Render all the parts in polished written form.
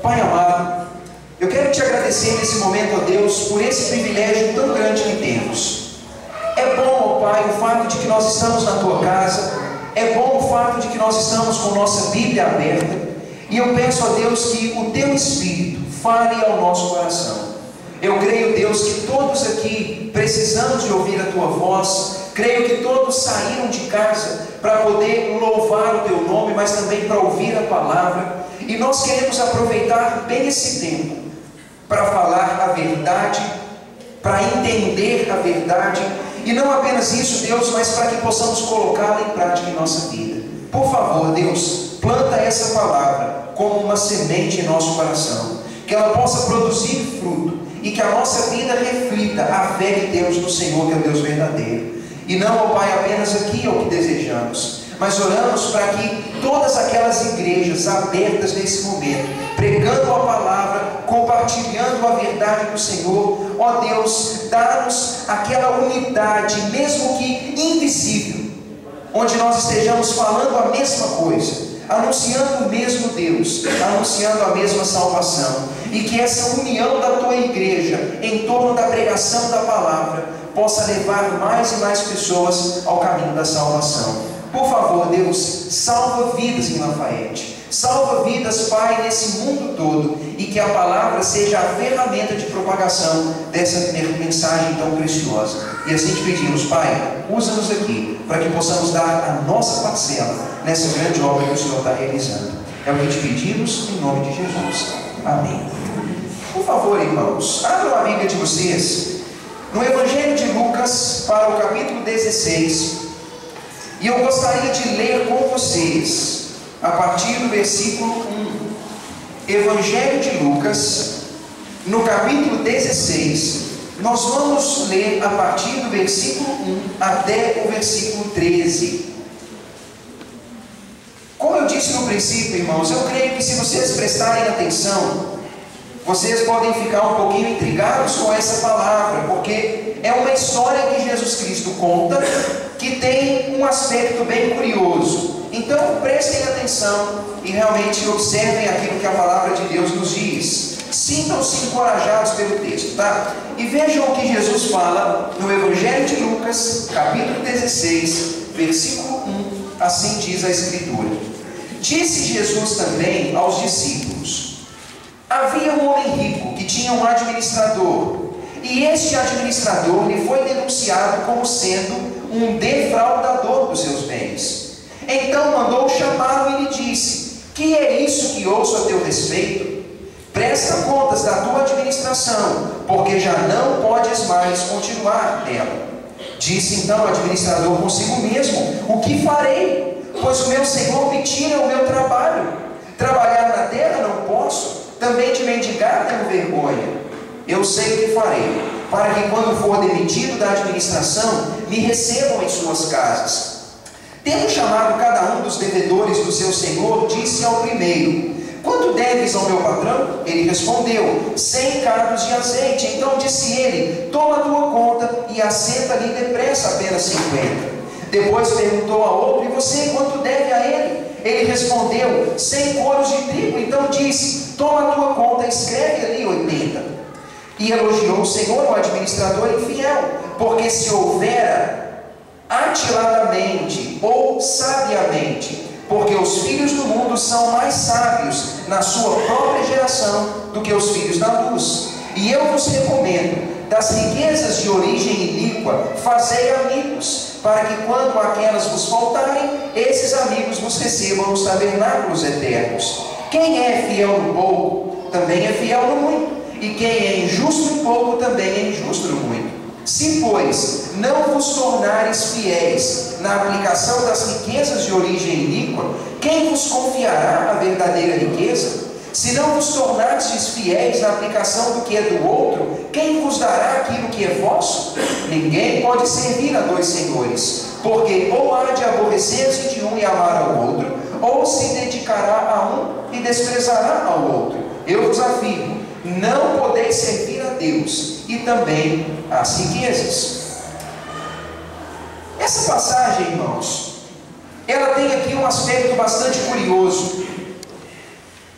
Pai amado, eu quero te agradecer nesse momento, ó Deus, por esse privilégio tão grande que temos. É bom, ó Pai, o fato de que nós estamos na Tua casa. É bom o fato de que nós estamos com nossa Bíblia aberta. E eu peço a Deus que o Teu Espírito fale ao nosso coração. Eu creio, Deus, que todos aqui precisamos de ouvir a Tua voz. Creio que todos saíram de casa para poder louvar o Teu nome, mas também para ouvir a palavra. E nós queremos aproveitar bem esse tempo para falar a verdade, para entender a verdade. E não apenas isso, Deus, mas para que possamos colocá-la em prática em nossa vida. Por favor, Deus, planta essa palavra como uma semente em nosso coração, que ela possa produzir fruto e que a nossa vida reflita a fé que temos no Senhor, que é o Deus verdadeiro. E não, ó Pai, apenas aqui é o que desejamos, mas oramos para que todas aquelas igrejas abertas nesse momento, pregando a palavra, compartilhando a verdade do Senhor, ó Deus, dá-nos aquela unidade, mesmo que invisível, onde nós estejamos falando a mesma coisa, anunciando o mesmo Deus, anunciando a mesma salvação, e que essa união da Tua igreja em torno da pregação da palavra possa levar mais e mais pessoas ao caminho da salvação. Por favor, Deus, salva vidas em Lafayette, salva vidas, Pai, nesse mundo todo, e que a palavra seja a ferramenta de propagação dessa mensagem tão preciosa. E assim te pedimos, Pai, usa-nos aqui, para que possamos dar a nossa parcela nessa grande obra que o Senhor está realizando. É o que te pedimos, em nome de Jesus. Amém. Por favor, irmãos, abram a Bíblia de vocês no Evangelho de Lucas, para o capítulo 16, e eu gostaria de ler com vocês a partir do versículo 1. Evangelho de Lucas, no capítulo 16, nós vamos ler a partir do versículo 1 até o versículo 13. Como eu disse no princípio, irmãos, eu creio que se vocês prestarem atenção, vocês podem ficar um pouquinho intrigados com essa palavra, porque é uma história que Jesus Cristo conta, que tem um aspecto bem curioso. Então prestem atenção e realmente observem aquilo que a palavra de Deus nos diz. Sintam-se encorajados pelo texto, tá? E vejam o que Jesus fala no Evangelho de Lucas, capítulo 16, versículo 1, assim diz a Escritura. Disse Jesus também aos discípulos: havia um homem rico que tinha um administrador, e este administrador lhe foi denunciado como sendo um defraudador dos seus bens. Então mandou chamá-lo e lhe disse: que é isso que ouço a teu respeito? Presta contas da tua administração, porque já não podes mais continuar nela. Disse então o administrador consigo mesmo: o que farei? Pois o meu senhor me tira o meu trabalho. Trabalhar na terra não posso, também de mendigar tenho vergonha. Eu sei o que farei, para que quando for demitido da administração, me recebam em suas casas. Tendo chamado cada um dos devedores do seu senhor, disse ao primeiro: quanto deves ao meu patrão? Ele respondeu: 100 carros de azeite. Então disse ele: toma a tua conta e assenta-lhe depressa apenas 50. Depois perguntou a outro: e você quanto deve a ele? Ele respondeu: 100 coros de trigo. Então disse: toma a tua conta e escreve ali 80. E elogiou o Senhor, o administrador infiel, porque se houvera atiladamente ou sabiamente, porque os filhos do mundo são mais sábios na sua própria geração do que os filhos da luz. E eu vos recomendo, das riquezas de origem iníqua, fazei amigos, para que quando aquelas vos faltarem, esses amigos vos recebam nos tabernáculos eternos. Quem é fiel no pouco, também é fiel no muito, e quem é injusto no pouco, também é injusto no muito. Se, pois, não vos tornares fiéis na aplicação das riquezas de origem iníqua, quem vos confiará a verdadeira riqueza? Se não vos tornastes fiéis na aplicação do que é do outro, quem vos dará aquilo que é vosso? Ninguém pode servir a dois senhores, porque ou há de aborrecer-se de um e amar ao outro, ou se dedicará a um e desprezará ao outro. Eu vos afirmo, não podeis servir a Deus e também às riquezas. Essa passagem, irmãos, ela tem aqui um aspecto bastante curioso,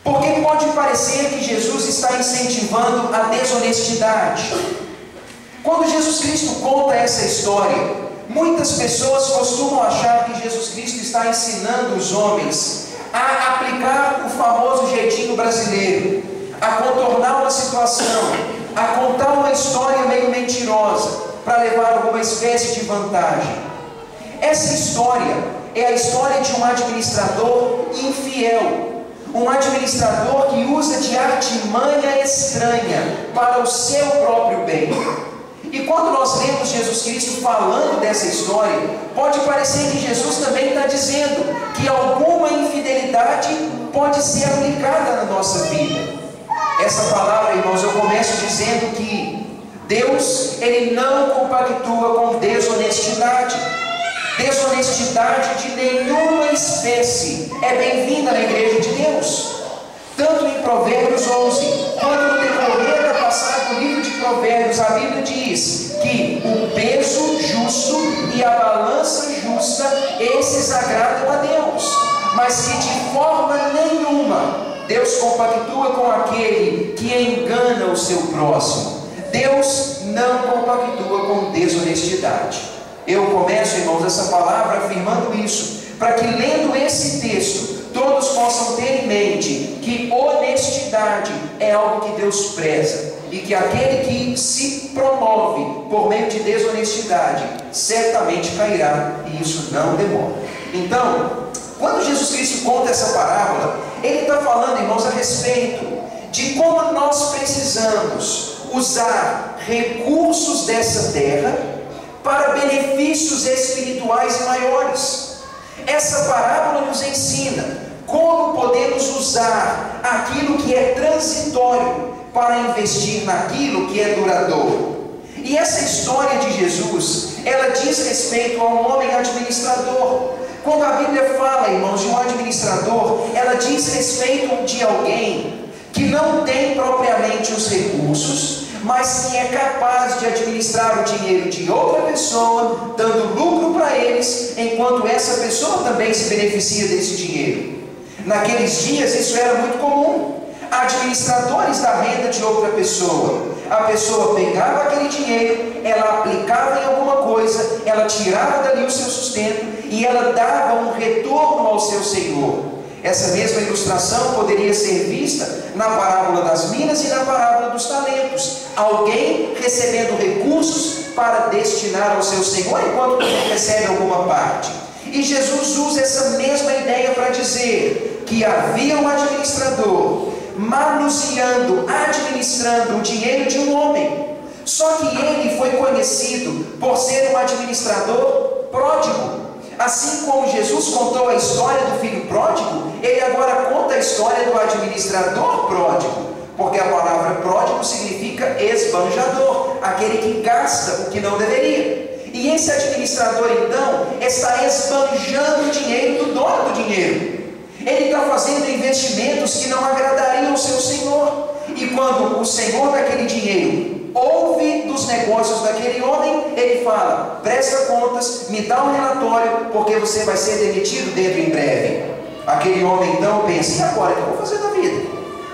porque pode parecer que Jesus está incentivando a desonestidade. Quando Jesus Cristo conta essa história, muitas pessoas costumam achar que Jesus Cristo está ensinando os homens a aplicar o famoso jeitinho brasileiro, a contornar uma situação, a contar uma história meio mentirosa, para levar alguma espécie de vantagem. Essa história é a história de um administrador infiel, um administrador que usa de artimanha estranha para o seu próprio bem. E quando nós lemos Jesus Cristo falando dessa história, pode parecer que Jesus também está dizendo que alguma infidelidade pode ser aplicada na nossa vida. Essa palavra, irmãos, eu começo dizendo que Deus, Ele não compactua com desonestidade. Desonestidade de nenhuma espécie é bem-vinda na igreja de Deus. Tanto em Provérbios 11, quanto no decorrer da passagem do livro de Provérbios, a Bíblia diz que o peso justo e a balança justa, esses agradam a Deus, mas que de forma nenhuma Deus compactua com aquele que engana o seu próximo. Deus não compactua com desonestidade. Eu começo, irmãos, essa palavra afirmando isso, para que lendo esse texto, todos possam ter em mente que honestidade é algo que Deus preza, e que aquele que se promove por meio de desonestidade, certamente cairá, e isso não demora. Então, quando Jesus Cristo conta essa parábola, Ele está falando, irmãos, a respeito de como nós precisamos usar recursos dessa terra para benefícios espirituais maiores. Essa parábola nos ensina como podemos usar aquilo que é transitório para investir naquilo que é duradouro. E essa história de Jesus, ela diz respeito a um homem administrador. Quando a Bíblia fala, irmãos, de um administrador, ela diz respeito de alguém que não tem propriamente os recursos, mas que é capaz de administrar o dinheiro de outra pessoa, dando lucro para eles, enquanto essa pessoa também se beneficia desse dinheiro. Naqueles dias isso era muito comum. Administradores da renda de outra pessoa. A pessoa pegava aquele dinheiro, ela aplicava em alguma coisa, ela tirava dali o seu sustento e ela dava um retorno ao seu senhor. Essa mesma ilustração poderia ser vista na parábola das minas e na parábola dos talentos. Alguém recebendo recursos para destinar ao seu senhor enquanto recebe alguma parte. E Jesus usa essa mesma ideia para dizer que havia um administrador manuseando, administrando o dinheiro de um homem. Só que ele foi conhecido por ser um administrador pródigo. Assim como Jesus contou a história do filho pródigo, ele agora conta a história do administrador pródigo, porque a palavra pródigo significa esbanjador, aquele que gasta o que não deveria. E esse administrador então está esbanjando o dinheiro do dono do dinheiro. Ele está fazendo investimentos que não agradariam o seu senhor. E quando o senhor daquele dinheiro ouve dos negócios daquele homem, ele fala: presta contas, me dá um relatório, porque você vai ser demitido dentro em breve. Aquele homem então pensa: e agora, o que eu vou fazer da vida?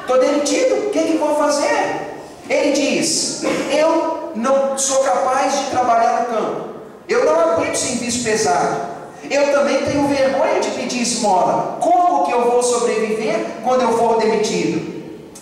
Estou demitido, o que eu vou fazer? Ele diz: eu não sou capaz de trabalhar no campo, eu não aguento serviço pesado, eu também tenho vergonha de pedir esmola. Como que eu vou sobreviver quando eu for demitido?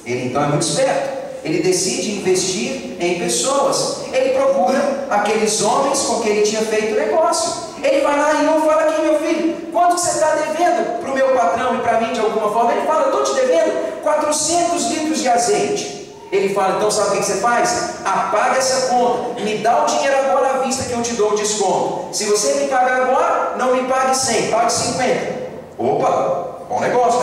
Ele então é muito esperto. Ele decide investir em pessoas. Ele procura aqueles homens com quem ele tinha feito negócio. Ele vai lá e não fala: aqui, meu filho, quanto você está devendo para o meu patrão e para mim de alguma forma? Ele fala: estou te devendo 400 litros de azeite. Ele fala: então sabe o que você faz? Apaga essa conta, me dá o dinheiro agora à vista que eu te dou o desconto. Se você me pagar agora, não me pague 100, pague 50. Opa! Bom negócio,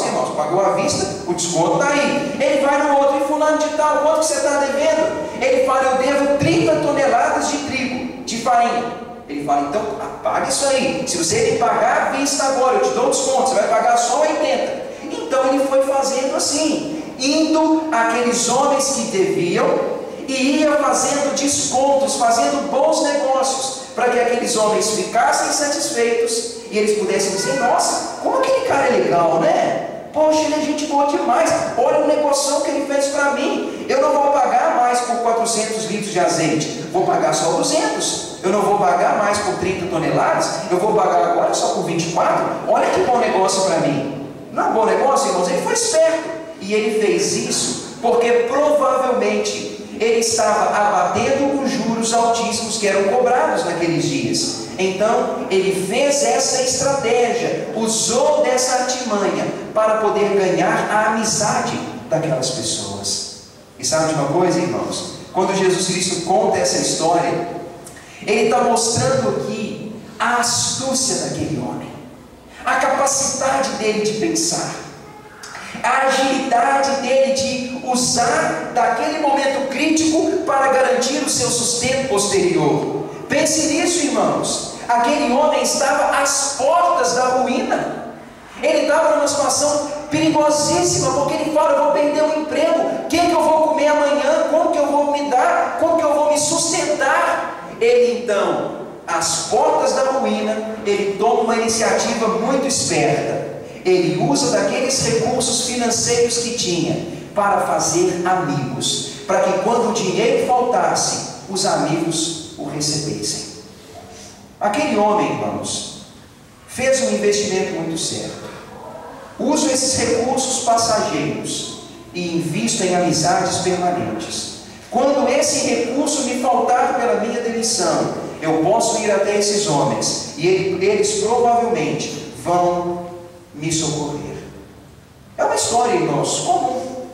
irmãos. Pagou à vista, o desconto está aí. Ele vai no outro: e fulano de tal, quanto que você está devendo? Ele fala: eu devo 30 toneladas de trigo, de farinha. Ele fala: então apaga isso aí. Se você me pagar à vista agora, eu te dou desconto, você vai pagar só 80. Então ele foi fazendo assim, indo àqueles homens que deviam e ia fazendo descontos, fazendo bons negócios, para que aqueles homens ficassem satisfeitos e eles pudessem dizer: nossa, como aquele cara é legal, né? Poxa, ele é gente boa demais, olha o negoção que ele fez para mim. Eu não vou pagar mais por 400 litros de azeite, vou pagar só 200. Eu não vou pagar mais por 30 toneladas, eu vou pagar agora só por 24. Olha que bom negócio para mim. Não é um bom negócio, irmãos? Ele foi esperto. E ele fez isso porque provavelmente ele estava abatendo os juros altíssimos que eram cobrados naqueles dias. Então ele fez essa estratégia, usou dessa artimanha para poder ganhar a amizade daquelas pessoas. E sabe de uma coisa, irmãos? Quando Jesus Cristo conta essa história, ele está mostrando aqui a astúcia daquele homem, a capacidade dele de pensar, a agilidade dele de usar daquele momento crítico para garantir o seu sustento posterior. Pense nisso, irmãos. Aquele homem estava às portas da ruína. Ele estava numa situação perigosíssima, porque ele fala: eu vou perder o emprego, o que eu vou comer amanhã, como que eu vou me dar, como que eu vou me sustentar? Ele então, às portas da ruína, ele toma uma iniciativa muito esperta. Ele usa daqueles recursos financeiros que tinha para fazer amigos, para que quando o dinheiro faltasse, os amigos o recebessem. Aquele homem, irmãos, fez um investimento muito certo. Uso esses recursos passageiros e invisto em amizades permanentes. Quando esse recurso me faltar pela minha demissão, eu posso ir até esses homens e eles provavelmente vão me socorrer. É uma história, irmãos, comum.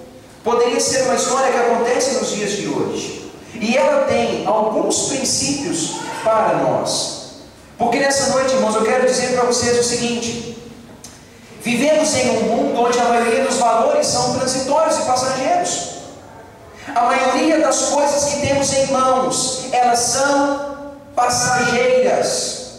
Poderia ser uma história que acontece nos dias de hoje. E ela tem alguns princípios para nós. Porque nessa noite, irmãos, eu quero dizer para vocês o seguinte: vivemos em um mundo onde a maioria dos valores são transitórios e passageiros. A maioria das coisas que temos em mãos, elas são passageiras.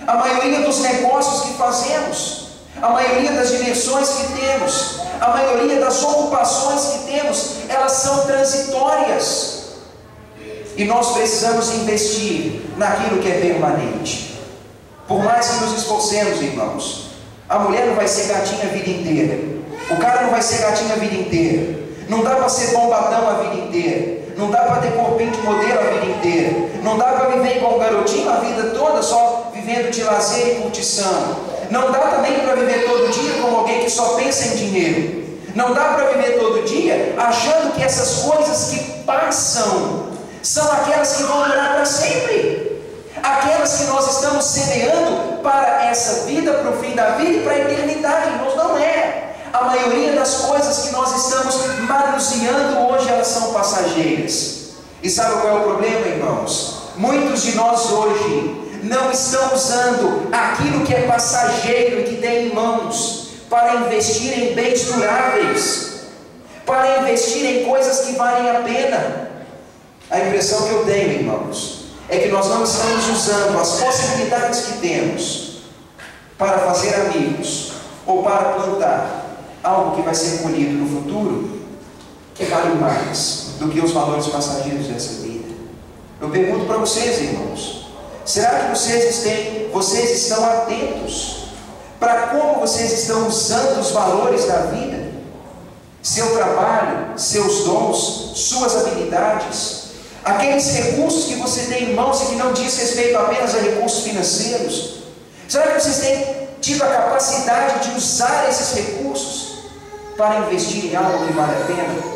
A maioria dos negócios que fazemos, a maioria das diversões que temos, a maioria das ocupações que temos, elas são transitórias. E nós precisamos investir naquilo que é permanente. Por mais que nos esforcemos, irmãos, a mulher não vai ser gatinha a vida inteira, o cara não vai ser gatinha a vida inteira, não dá para ser bombadão a vida inteira, não dá para ter corpinho de modelo a vida inteira, não dá para viver igual um garotinho a vida toda só vivendo de lazer e curtição, não dá também para viver todo dia como alguém que só pensa em dinheiro, não dá para viver todo dia achando que essas coisas que passam são aquelas que vão durar para sempre, aquelas que nós estamos semeando para essa vida, para o fim da vida e para a eternidade. Irmãos, não é. A maioria das coisas que nós estamos manuseando hoje, elas são passageiras. E sabe qual é o problema, irmãos? Muitos de nós hoje não estão usando aquilo que é passageiro e que tem em mãos para investir em bens duráveis, para investir em coisas que valem a pena. A impressão que eu tenho, irmãos, é que nós não estamos usando as possibilidades que temos para fazer amigos ou para plantar algo que vai ser colhido no futuro, que vale mais do que os valores passageiros dessa vida. Eu pergunto para vocês, irmãos, será que vocês estão atentos para como vocês estão usando os valores da vida? Seu trabalho, seus dons, suas habilidades, aqueles recursos que você tem em mãos e que não diz respeito apenas a recursos financeiros. Será que vocês têm tido a capacidade de usar esses recursos para investir em algo que vale a pena?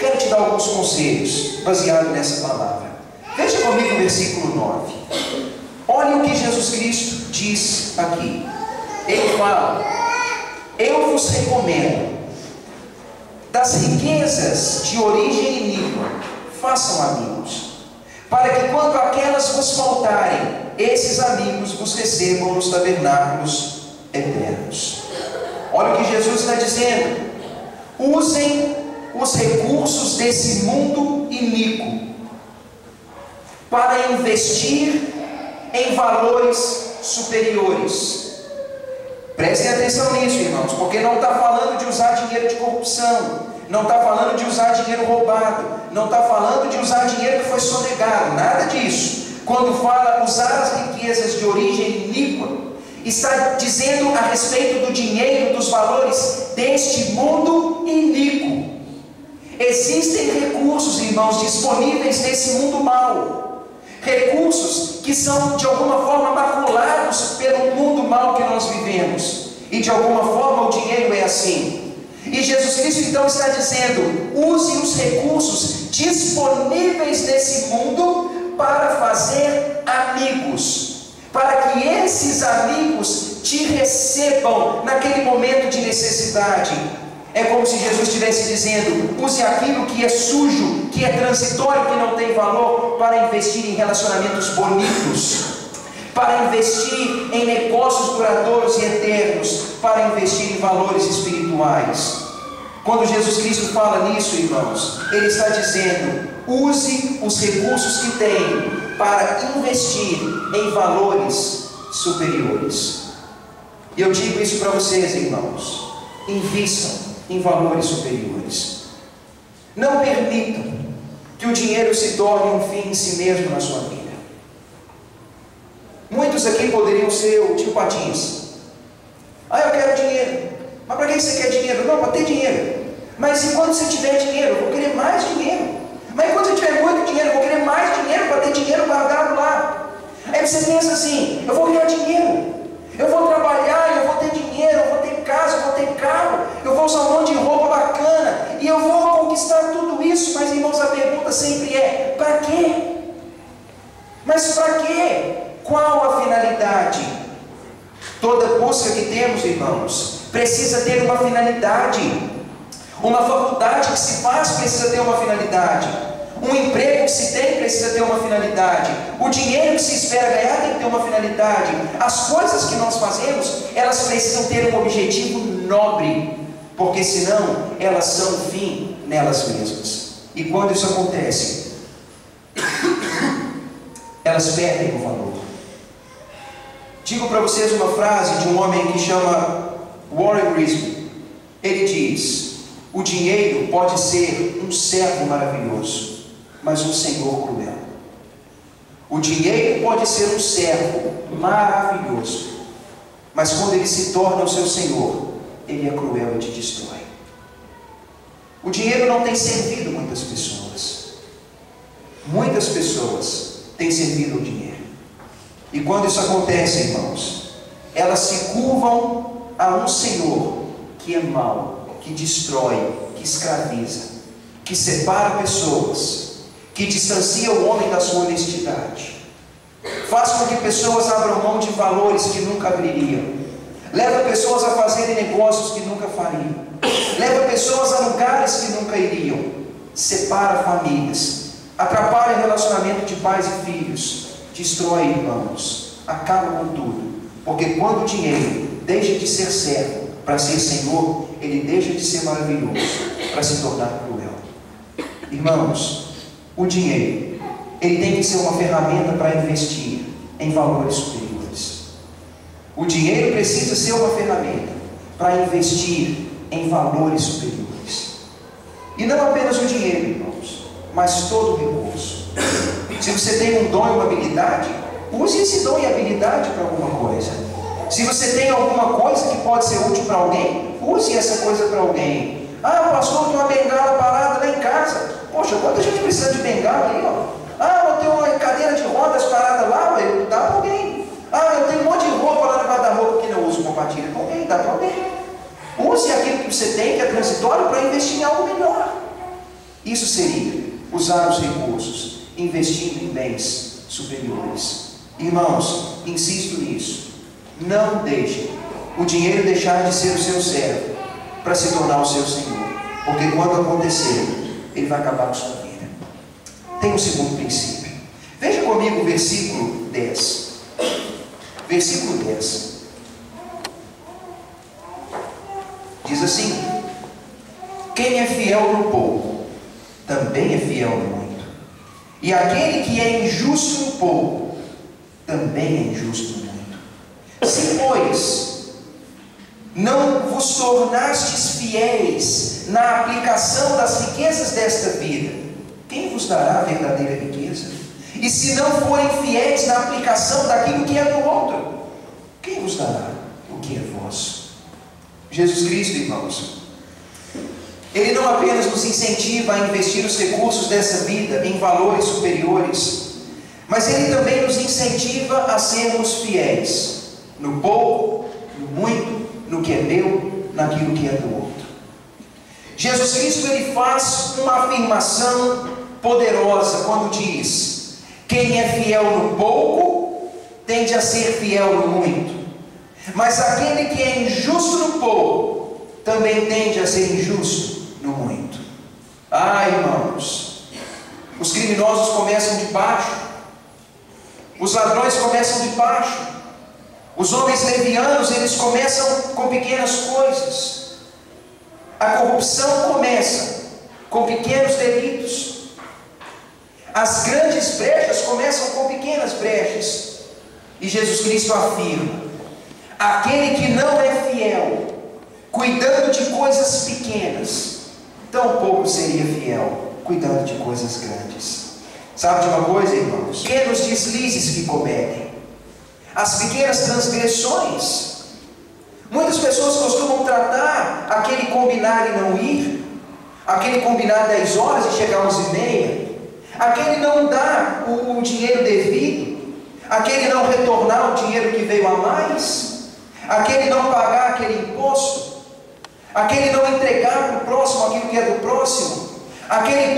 Quero te dar alguns conselhos baseados nessa palavra. Veja comigo o versículo 9. Olha o que Jesus Cristo diz aqui. Ele fala: eu vos recomendo das riquezas de origem iníqua, façam amigos, para que quando aquelas vos faltarem, esses amigos vos recebam nos tabernáculos eternos. Olha o que Jesus está dizendo: usem os recursos desse mundo iníquo para investir em valores superiores. Prestem atenção nisso, irmãos, porque não está falando de usar dinheiro de corrupção, não está falando de usar dinheiro roubado, não está falando de usar dinheiro que foi sonegado, nada disso. Quando fala usar as riquezas de origem iníqua, está dizendo a respeito do dinheiro, dos valores deste mundo iníquo. Existem recursos, irmãos, disponíveis nesse mundo mau. Recursos que são de alguma forma maculados pelo mundo mau que nós vivemos. E de alguma forma o dinheiro é assim. E Jesus Cristo então está dizendo: use os recursos disponíveis nesse mundo para fazer amigos, para que esses amigos te recebam naquele momento de necessidade. É como se Jesus estivesse dizendo: use aquilo que é sujo, que é transitório, que não tem valor, para investir em relacionamentos bonitos, para investir em negócios duradouros e eternos, para investir em valores espirituais. Quando Jesus Cristo fala nisso, irmãos, Ele está dizendo: use os recursos que tem para investir em valores superiores. E eu digo isso para vocês, irmãos: invistam em valores superiores. Não permitam que o dinheiro se torne um fim em si mesmo na sua vida. Muitos aqui poderiam ser o tio Patinhas. Eu quero dinheiro. Mas para que você quer dinheiro? Não, para ter dinheiro. Mas e quando você tiver dinheiro? Eu vou querer mais dinheiro. Mas quando você tiver muito dinheiro, eu vou querer mais dinheiro para ter dinheiro guardado lá. Aí você pensa assim: eu vou ganhar dinheiro, eu vou trabalhar, eu vou ter dinheiro, eu vou ter casa, eu vou ter carro, eu vou usar um monte de roupa bacana, e eu vou conquistar tudo isso. Mas, irmãos, a pergunta sempre é: para quê? Mas para quê? Qual a finalidade? Toda busca que temos, irmãos, precisa ter uma finalidade. Uma faculdade que se faz precisa ter uma finalidade. Um emprego que se tem precisa ter uma finalidade. O dinheiro que se espera ganhar tem que ter uma finalidade. As coisas que nós fazemos, elas precisam ter um objetivo nobre, porque senão elas são fim nelas mesmas. E quando isso acontece, elas perdem o valor. Digo para vocês uma frase de um homem que chama Warren Wiersbe. Ele diz: o dinheiro pode ser um servo maravilhoso, mas um senhor cruel. O dinheiro pode ser um servo maravilhoso, mas quando ele se torna o seu senhor, ele é cruel e te destrói. O dinheiro não tem servido muitas pessoas. Muitas pessoas têm servido ao dinheiro. E quando isso acontece, irmãos, elas se curvam a um senhor que é mau, que destrói, que escraviza, que separa pessoas, que distancia o homem da sua honestidade, faz com que pessoas abram mão de valores que nunca abririam, leva pessoas a fazerem negócios que nunca fariam, leva pessoas a lugares que nunca iriam, separa famílias, atrapalha o relacionamento de pais e filhos, destrói irmãos, acaba com tudo, porque quando o dinheiro deixa de ser servo para ser senhor, ele deixa de ser maravilhoso para se tornar cruel. Irmãos, o dinheiro, ele tem que ser uma ferramenta para investir em valores superiores. O dinheiro precisa ser uma ferramenta para investir em valores superiores. E não apenas o dinheiro, irmãos, mas todo o recurso. Se você tem um dom e uma habilidade, use esse dom e habilidade para alguma coisa. Se você tem alguma coisa que pode ser útil para alguém, use essa coisa para alguém. Pastor, tem uma bengala parada lá em casa. Poxa, quanta gente precisa de bengala aí, ó. Eu tenho uma cadeira de rodas parada lá, dá para alguém. Eu tenho um monte de roupa lá no guarda-roupa que não uso, compartilha com alguém, dá para alguém. Use aquilo que você tem, que é transitório, para investir em algo melhor. Isso seria usar os recursos, investindo em bens superiores. Irmãos, insisto nisso. Não deixe o dinheiro deixar de ser o seu servo para se tornar o seu senhor, porque quando acontecer, ele vai acabar com a sua vida. Tem um segundo princípio. Veja comigo o versículo 10. Versículo 10 diz assim: quem é fiel no pouco, também é fiel no muito, e aquele que é injusto no pouco, também é injusto no muito. Se, pois, não vos tornastes fiéis na aplicação das riquezas desta vida, quem vos dará a verdadeira riqueza? E se não forem fiéis na aplicação daquilo que é do outro, quem quem vos dará o que é vosso? Jesus Cristo, irmãos, Ele não apenas nos incentiva a investir os recursos dessa vida em valores superiores, mas Ele também nos incentiva a sermos fiéis no pouco, no muito, no que é meu, naquilo que é do outro. Jesus Cristo, Ele faz uma afirmação poderosa quando diz: quem é fiel no pouco, tende a ser fiel no muito, mas aquele que é injusto no pouco, também tende a ser injusto no muito. Ah, irmãos, os criminosos começam de baixo, os ladrões começam de baixo, os homens levianos, eles começam com pequenas coisas. A corrupção começa com pequenos delitos. As grandes brechas começam com pequenas brechas. E Jesus Cristo afirma: aquele que não é fiel, cuidando de coisas pequenas, tampouco seria fiel, cuidando de coisas grandes. Sabe de uma coisa, irmãos? Pequenos deslizes que cometem, as pequenas transgressões. Muitas pessoas costumam tratar aquele combinar e não ir, aquele combinar 10 horas e chegar às 11h30, aquele não dar o dinheiro devido, aquele não retornar o dinheiro que veio a mais, aquele não pagar aquele imposto, aquele não entregar para o próximo aquilo que é do próximo, aquele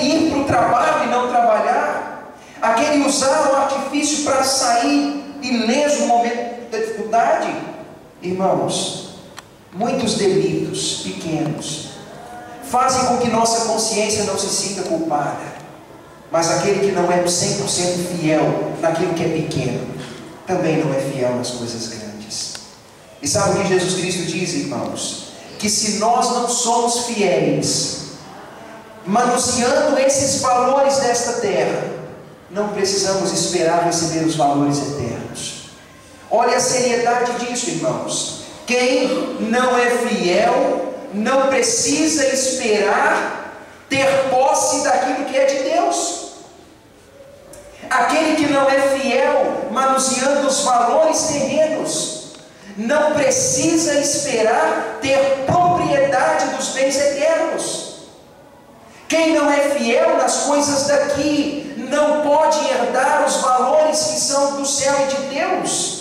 ir para o trabalho e não trabalhar, aquele usar o artifício para sair ileso no momento da dificuldade. Irmãos, muitos delitos pequenos fazem com que nossa consciência não se sinta culpada, mas aquele que não é 100% fiel naquilo que é pequeno, também não é fiel nas coisas grandes. E sabe o que Jesus Cristo diz, irmãos? Que se nós não somos fiéis, manuseando esses valores desta terra, não precisamos esperar receber os valores eternos. Olha a seriedade disso, irmãos. Quem não é fiel não precisa esperar ter posse daquilo que é de Deus. Aquele que não é fiel, manuseando os valores terrenos, não precisa esperar ter propriedade dos bens eternos. Quem não é fiel nas coisas daqui, não pode herdar os valores que são do céu e de Deus.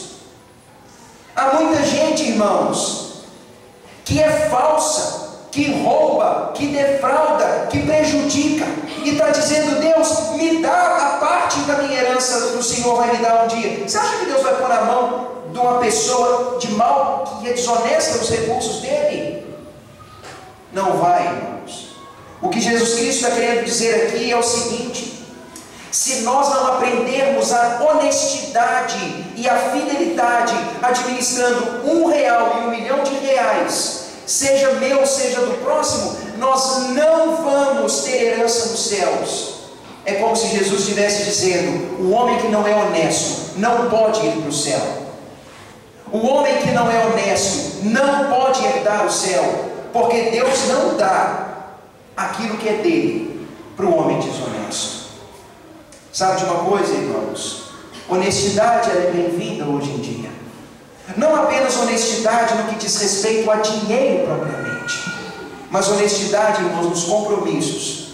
Há muita gente, irmãos, que é falsa, que rouba, que defrauda, que prejudica, e está dizendo: Deus, me dá a parte da minha herança que o Senhor vai me dar um dia. Você acha que Deus vai pôr na mão de uma pessoa de mal, que é desonesta os recursos dele? Não vai, irmãos. O que Jesus Cristo está querendo dizer aqui é o seguinte: se nós não aprendermos a honestidade e a fidelidade, administrando R$1 e R$1 milhão, seja meu, seja do próximo, nós não vamos ter herança nos céus. É como se Jesus estivesse dizendo: o homem que não é honesto não pode ir para o céu. O homem que não é honesto não pode herdar o céu, porque Deus não dá aquilo que é dele para o homem desonesto. Sabe de uma coisa, irmãos? Honestidade é bem-vinda hoje em dia. Não apenas honestidade no que diz respeito a dinheiro propriamente, mas honestidade, irmãos, nos compromissos,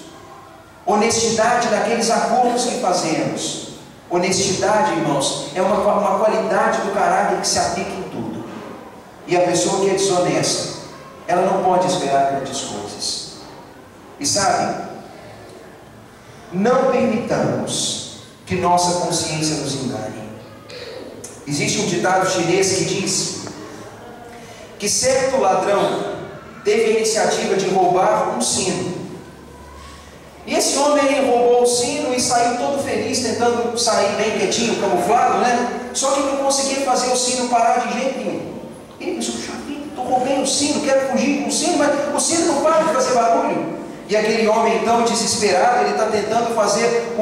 honestidade naqueles acordos que fazemos. Honestidade, irmãos, é uma qualidade do caráter que se aplica em tudo. E a pessoa que é desonesta, ela não pode esperar grandes coisas. E sabe, não permitamos que nossa consciência nos engane. Existe um ditado chinês que diz que certo ladrão teve a iniciativa de roubar um sino. E esse homem roubou o sino e saiu todo feliz, tentando sair bem quietinho, camuflado, né? Só que não conseguia fazer o sino parar de jeito nenhum. Ele pensou: eu roubei o sino, quero fugir com o sino, mas o sino não para de fazer barulho. E aquele homem, então, desesperado, ele está tentando fazer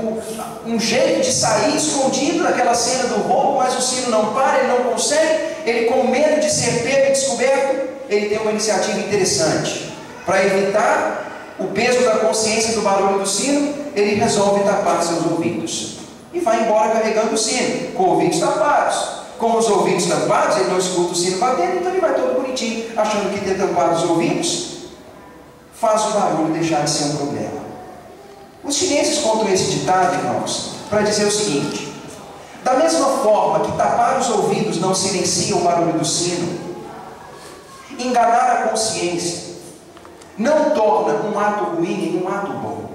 um jeito de sair escondido daquela cena do roubo, mas o sino não para, ele não consegue. Ele, com medo de ser pego e descoberto, ele tem uma iniciativa interessante. Para evitar o peso da consciência do barulho do sino, ele resolve tapar seus ouvidos. E vai embora carregando o sino, com ouvidos tapados. com os ouvidos tampados, ele não escuta o sino batendo, então ele vai todo bonitinho, achando que ter tampado os ouvidos faz o barulho deixar de ser um problema. Os chineses contam esse ditado, irmãos, para dizer o seguinte: da mesma forma que tapar os ouvidos não silencia o barulho do sino, enganar a consciência não torna um ato ruim em um ato bom.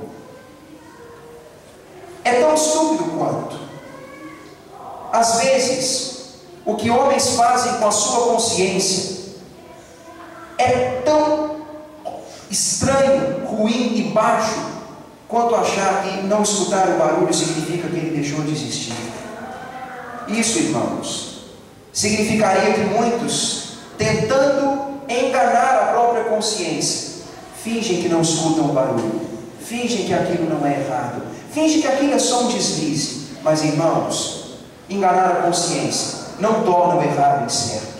É tão estúpido quanto, às vezes, o que homens fazem com a sua consciência é tão estranho, ruim e baixo quanto achar que não escutar o barulho significa que ele deixou de existir. Isso, irmãos, significaria que muitos, tentando enganar a própria consciência, fingem que não escutam o barulho, fingem que aquilo não é errado, fingem que aquilo é só um deslize. Mas, irmãos, enganar a consciência não torna o errado incerto.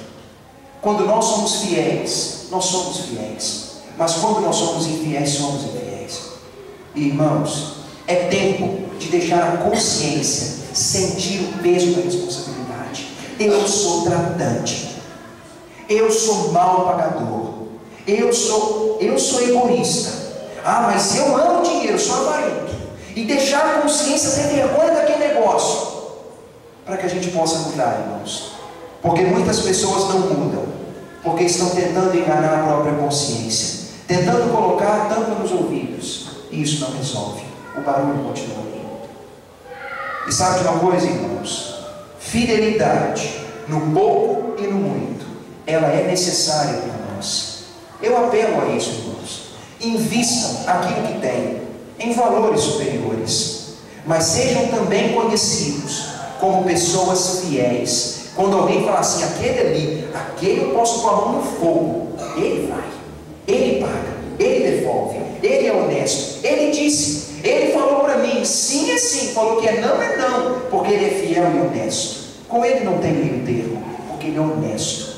Quando nós somos fiéis, nós somos fiéis. Mas quando nós somos infiéis, somos infiéis. E, irmãos, é tempo de deixar a consciência sentir o peso da responsabilidade. Eu sou tratante, eu sou mal pagador, eu sou egoísta. Ah, mas eu amo dinheiro, sou avarento. E deixar a consciência ter vergonha daquele negócio, para que a gente possa mudar, irmãos. Porque muitas pessoas não mudam, porque estão tentando enganar a própria consciência, tentando colocar a tampa nos ouvidos, e isso não resolve, o barulho continua ali. E sabe de uma coisa, irmãos? Fidelidade no pouco e no muito, ela é necessária para nós. Eu apelo a isso, irmãos. Invistam aquilo que têm em valores superiores, mas sejam também conhecidos como pessoas fiéis. Quando alguém fala assim, aquele eu posso pôr a mão no fogo, ele vai, ele paga, ele devolve, ele é honesto, ele disse, ele falou para mim, sim é sim, falou que é não, porque ele é fiel e honesto. Com ele não tem meio termo, porque ele é honesto.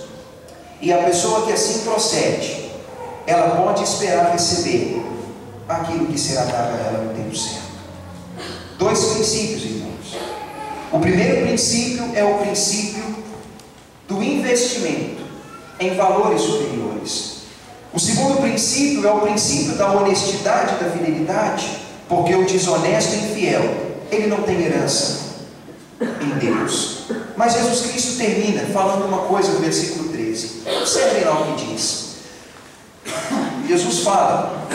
E a pessoa que assim procede, ela pode esperar receber aquilo que será dado a ela no tempo certo. Dois princípios, irmãos. O primeiro princípio é o princípio do investimento em valores superiores. O segundo princípio é o princípio da honestidade e da fidelidade, porque o desonesto e infiel, ele não tem herança em Deus. Mas Jesus Cristo termina falando uma coisa no versículo 13. Observem lá o que diz. Jesus fala: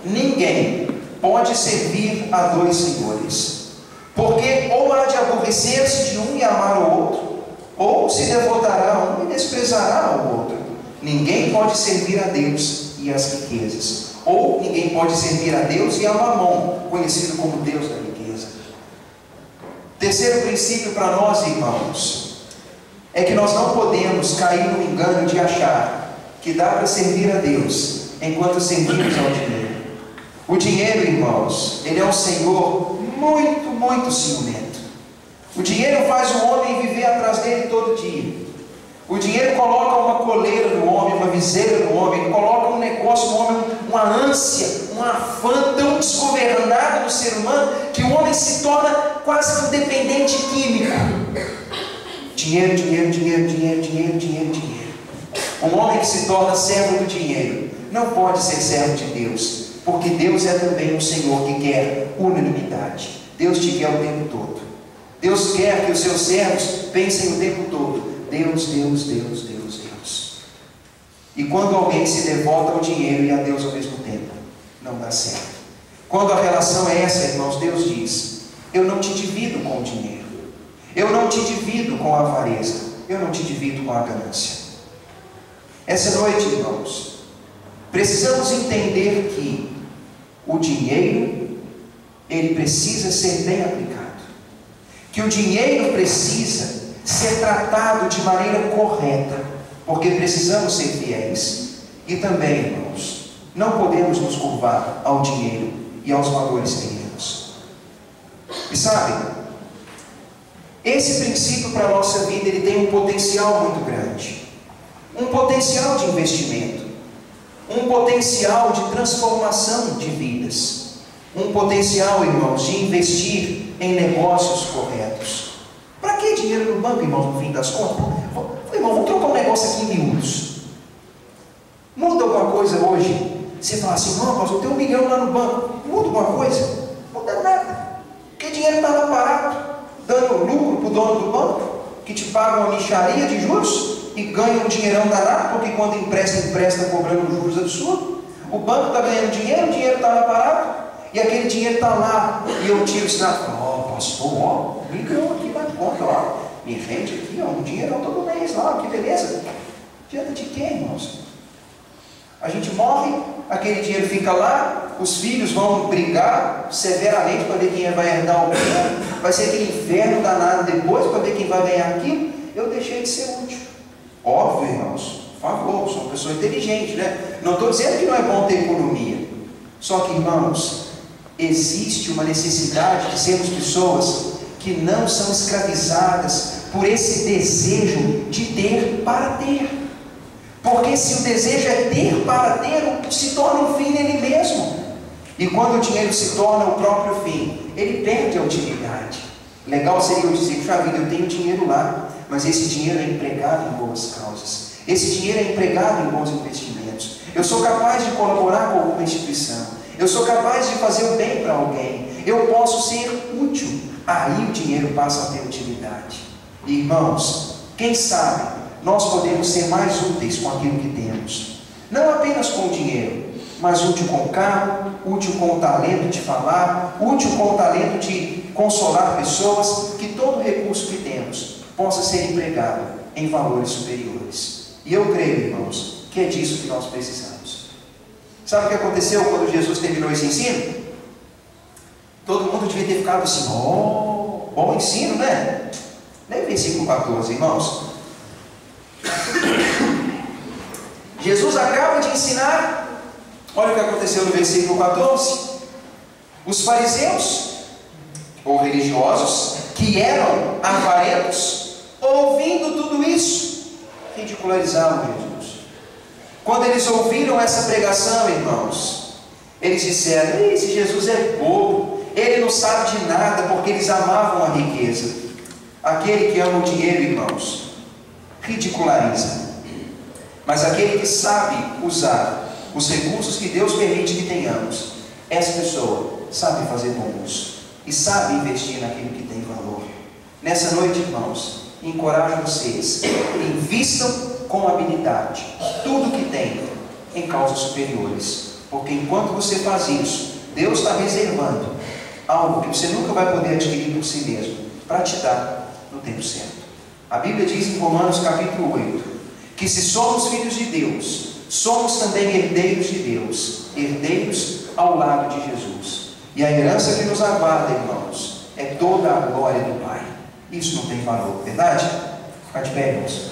ninguém pode servir a dois senhores, porque ou há de aborrecer-se de um e amar o outro, ou se devotará a um e desprezará ao outro. Ninguém pode servir a Deus e às riquezas, ou ninguém pode servir a Deus e a Mamon, conhecido como Deus da riqueza. Terceiro princípio para nós, irmãos, é que nós não podemos cair no engano de achar que dá para servir a Deus enquanto servimos ao dinheiro. O dinheiro, irmãos, ele é um senhor muito, muito ciumento. O dinheiro faz o homem viver atrás dele todo dia. O dinheiro coloca uma coleira no homem, uma viseira no homem, ele coloca um negócio no homem, uma ânsia, um afã tão desgovernado no ser humano, que o homem se torna quase um dependente químico. Dinheiro, dinheiro, dinheiro, dinheiro, dinheiro, dinheiro, dinheiro. Um homem que se torna servo do dinheiro não pode ser servo de Deus, porque Deus é também um Senhor que quer unanimidade. Deus te quer o tempo todo. Deus quer que os seus servos pensem o tempo todo: Deus, Deus, Deus, Deus, Deus. E quando alguém se devota ao dinheiro e a Deus ao mesmo tempo, não dá certo. Quando a relação é essa, irmãos, Deus diz: eu não te divido com o dinheiro, eu não te divido com a avareza, eu não te divido com a ganância. Essa noite, irmãos, precisamos entender que o dinheiro, ele precisa ser bem aplicado, que o dinheiro precisa ser tratado de maneira correta, porque precisamos ser fiéis. E também, irmãos, não podemos nos curvar ao dinheiro e aos valores terrenos. E sabe, esse princípio para a nossa vida, ele tem um potencial muito grande, um potencial de investimento, um potencial de transformação de vidas, um potencial, irmãos, de investir em negócios corretos. Para que dinheiro no banco, irmãos, no fim das contas. Irmão, vamos trocar um negócio aqui em miúdos. Muda alguma coisa hoje? Você fala assim, não, mas eu tenho 1 milhão lá no banco. Muda alguma coisa? Não muda nada. Porque dinheiro está lá parado, dando lucro para o dono do banco, que te paga uma mixaria de juros e ganha um dinheirão danado, porque quando empresta cobrando juros absurdos. O banco está ganhando dinheiro, o dinheiro está lá parado, e aquele dinheiro está lá, e eu tiro o sinal, ó, pastor, ó, 1 milhão aqui na conta, ó, me rende aqui, ó, um dinheirão todo mês lá, que beleza. Adianta de quê, irmãos? A gente morre, aquele dinheiro fica lá, os filhos vão brigar severamente para ver quem vai herdar o dinheiro, vai ser aquele inferno danado depois para ver quem vai ganhar aquilo. Eu deixei de ser útil. Óbvio, irmãos, por favor, sou uma pessoa inteligente, né? Não estou dizendo que não é bom ter economia. Só que, irmãos, existe uma necessidade de sermos pessoas que não são escravizadas por esse desejo de ter para ter. Porque se o desejo é ter para ter, se torna um fim nele mesmo. E quando o dinheiro se torna o próprio fim, ele perde a utilidade. Legal seria eu dizer, puxa vida, eu tenho dinheiro lá, mas esse dinheiro é empregado em boas causas. Esse dinheiro é empregado em bons investimentos. Eu sou capaz de colaborar com alguma instituição. Eu sou capaz de fazer o bem para alguém. Eu posso ser útil. Aí o dinheiro passa a ter utilidade. Irmãos, quem sabe nós podemos ser mais úteis com aquilo que temos. Não apenas com o dinheiro, mas útil com o carro, útil com o talento de falar, útil com o talento de consolar pessoas, que todo recurso que temos possa ser empregado em valores superiores. E eu creio, irmãos, que é disso que nós precisamos. Sabe o que aconteceu quando Jesus terminou esse ensino? Todo mundo devia ter ficado assim, oh, bom ensino, né? Nem versículo 14, irmãos. Jesus acaba de ensinar, olha o que aconteceu no versículo 14. Os fariseus, ou religiosos, que eram avarentos, ouvindo tudo isso, ridicularizavam Jesus. Quando eles ouviram essa pregação, irmãos, eles disseram, esse Jesus é bobo, ele não sabe de nada, porque eles amavam a riqueza. Aquele que ama o dinheiro, irmãos, ridiculariza. Mas aquele que sabe usar os recursos que Deus permite que tenhamos, essa pessoa sabe fazer bom uso e sabe investir naquilo que tem valor. Nessa noite, irmãos, encorajo vocês, invistam com habilidade tudo que tem em causas superiores, porque enquanto você faz isso, Deus está reservando algo que você nunca vai poder adquirir por si mesmo, para te dar no tempo certo. A Bíblia diz em Romanos capítulo 8, que se somos filhos de Deus, somos também herdeiros de Deus, herdeiros ao lado de Jesus. E a herança que nos aguarda, irmãos, é toda a glória do Pai. Isso não tem valor, verdade? Ficar de pé, irmãos.